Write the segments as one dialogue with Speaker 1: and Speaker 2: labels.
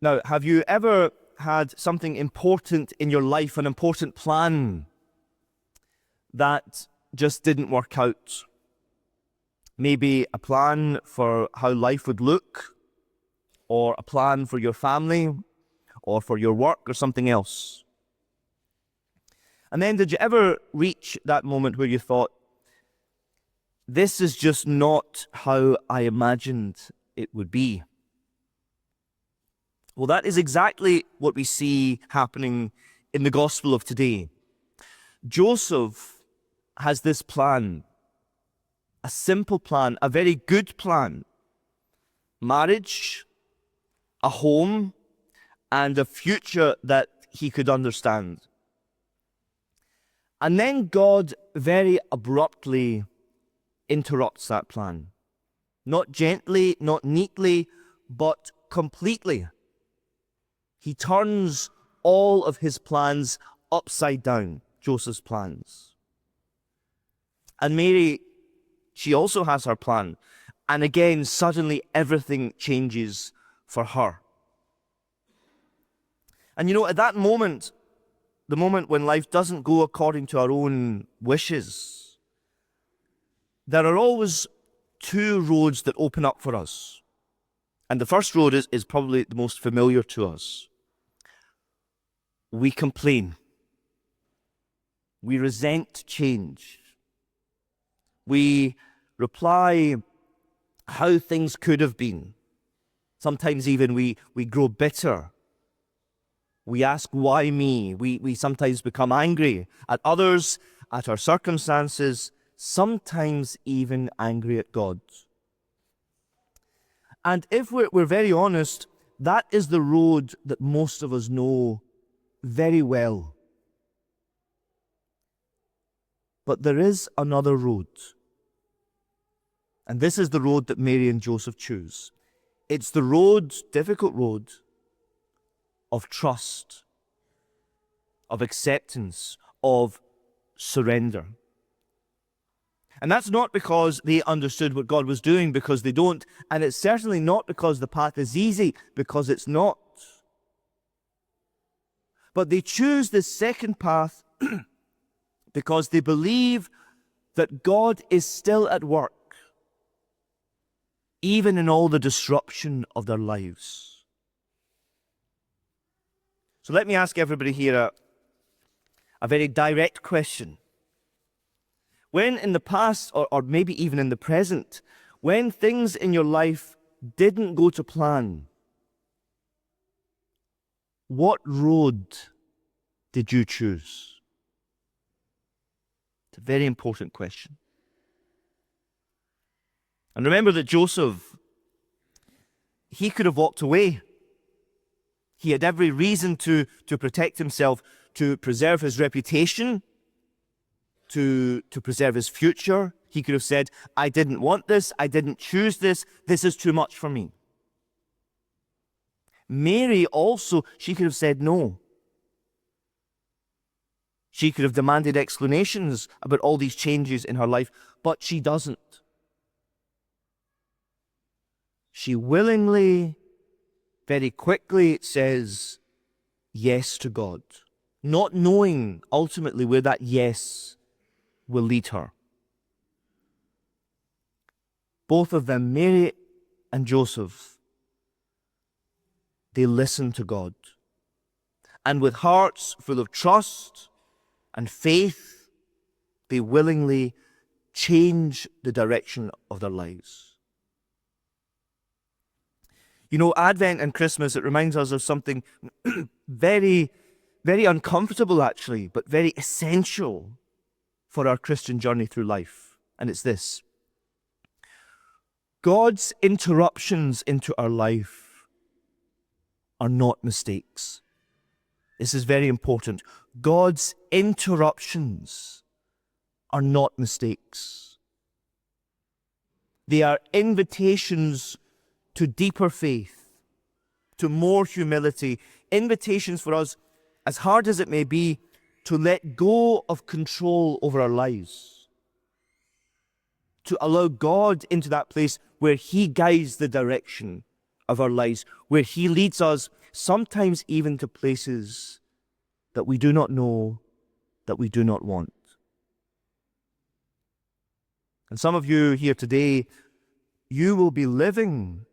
Speaker 1: Now, have you ever had something important in your life, an important plan that just didn't work out? Maybe a plan for how life would look, or a plan for your family, or for your work, or something else. And then did you ever reach that moment where you thought, this is just not how I imagined it would be? Well, that is exactly what we see happening in the gospel of today. Joseph has this plan, a simple plan, a very good plan. Marriage, a home, and a future that he could understand. And then God very abruptly interrupts that plan. Not gently, not neatly, but completely. He turns all of his plans upside down, Joseph's plans. And Mary, she also has her plan. And again, suddenly everything changes for her. And you know, at that moment, the moment when life doesn't go according to our own wishes, there are always two roads that open up for us. And the first road is probably the most familiar to us. We complain. We resent change. We reply how things could have been. Sometimes even we grow bitter. We ask, why me? We sometimes become angry at others, at our circumstances, sometimes even angry at God. And if we're very honest, that is the road that most of us know very well. But there is another road. And this is the road that Mary and Joseph choose. It's the road, difficult road, of trust, of acceptance, of surrender. And that's not because they understood what God was doing, because they don't. And it's certainly not because the path is easy, because it's not. But they choose this second path because they believe that God is still at work, even in all the disruption of their lives. So let me ask everybody here a very direct question. When in the past, or maybe even in the present, when things in your life didn't go to plan, what road did you choose? It's a very important question. And remember that Joseph, he could have walked away. He had every reason to protect himself, to preserve his reputation, to preserve his future. He could have said, I didn't want this, I didn't choose this is too much for me. Mary also, she could have said no. She could have demanded explanations about all these changes in her life, but she doesn't. She willingly, very quickly says yes to God, not knowing ultimately where that yes will lead her. Both of them, Mary and Joseph, they listen to God. And with hearts full of trust and faith, they willingly change the direction of their lives. You know, Advent and Christmas, it reminds us of something very, very uncomfortable actually, but very essential for our Christian journey through life. And it's this: God's interruptions into our life are not mistakes. This is very important. God's interruptions are not mistakes. They are invitations to deeper faith, to more humility, invitations for us, as hard as it may be, to let go of control over our lives, to allow God into that place where He guides the direction of our lives, where He leads us sometimes even to places that we do not know, that we do not want. And some of you here today, you will be living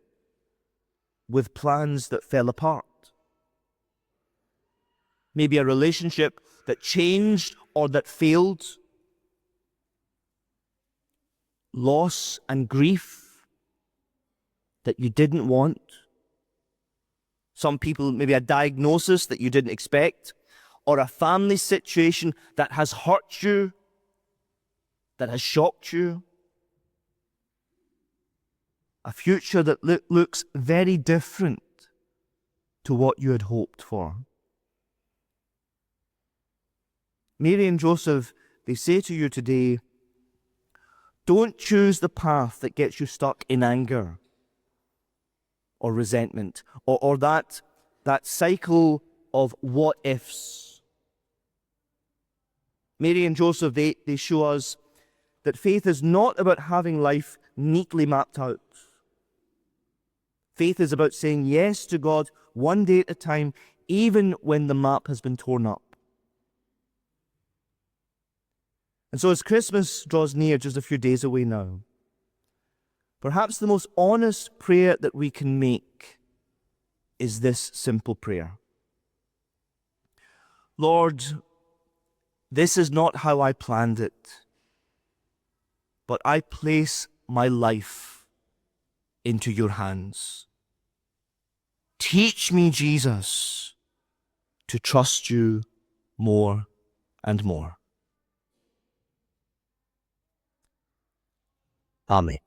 Speaker 1: with plans that fell apart. Maybe a relationship that changed or that failed. Loss and grief that you didn't want. Some people, maybe a diagnosis that you didn't expect, or a family situation that has hurt you, that has shocked you. A future that looks very different to what you had hoped for. Mary and Joseph, they say to you today, don't choose the path that gets you stuck in anger or resentment, or that cycle of what ifs. Mary and Joseph, they show us that faith is not about having life neatly mapped out. Faith is about saying yes to God one day at a time, even when the map has been torn up. And so as Christmas draws near, just a few days away now, perhaps the most honest prayer that we can make is this simple prayer. Lord, this is not how I planned it, but I place my life into your hands. Teach me, Jesus, to trust you more and more. Amen.